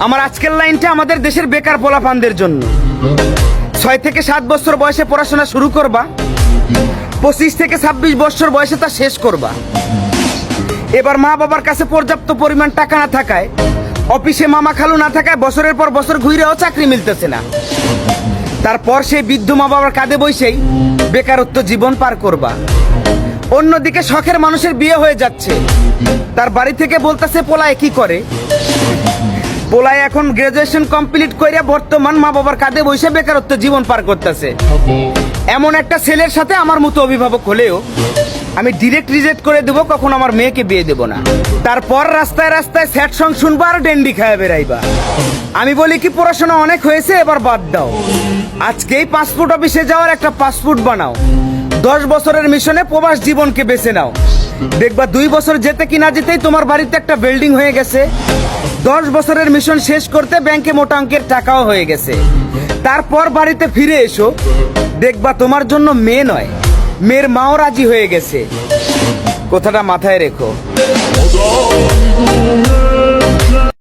আমার আজকের লাইনটা আমাদের দেশের বেকার পোলাপানদের জন্য। 6 থেকে 7 বছর বয়সে পড়াশোনা শুরু করবা, 25 থেকে 26 বছর বয়সে তা শেষ করবা। এবার মা বাবার কাছে পর্যাপ্ত পরিমাণ টাকা না থাকায়, অফিসে মামা খালু না থাকায় বছরের পর বছর ঘুরেও চাকরি মিলতেছে না। তারপর সেই বৃদ্ধ মা বাবার কাঁধে বসেই বেকারত্ব জীবন পার করবা। অন্যদিকে শখের মানুষের বিয়ে হয়ে যাচ্ছে, তার বাড়ি থেকে বলতেছে পোলায় কি করে। পোলায় এখন গ্রাজুয়েশন কমপ্লিট করে বর্তমান মা বাবার কাঁধে বসে বেকারত্ব জীবন পার করতেছে। এমন একটা ছেলের সাথে আমার মতো অভিভাবক হলেও আমি ডিরেক্ট রিজেক্ট করে দেবো, কখন আমার মেয়েকে বিয়ে দেবো না। তারপর রাস্তায় রাস্তায় স্যাড সং শুনবা আর ডেন্ডি খায় বেড়াইবা। আমি বলি কি, পড়াশোনা অনেক হয়েছে, এবার বাদ দাও। আজকেই পাসপোর্ট অফিসে যাওয়ার একটা পাসপোর্ট বানাও। 10 বছরের মিশনে প্রবাস জীবনকে বেছে নাও। দেখবা 2 বছর যেতে কি না যেতেই তোমার বাড়িতে একটা বিল্ডিং হয়ে গেছে। 10 বছরের মিশন শেষ করতে ব্যাংকে মোটা অঙ্কের টাকাও হয়ে গেছে। তারপর বাড়িতে ফিরে এসো, দেখবা তোমার জন্য মেয়ে নয়, মেয়ের মাও রাজি হয়ে গেছে। কথাটা মাথায় রেখো।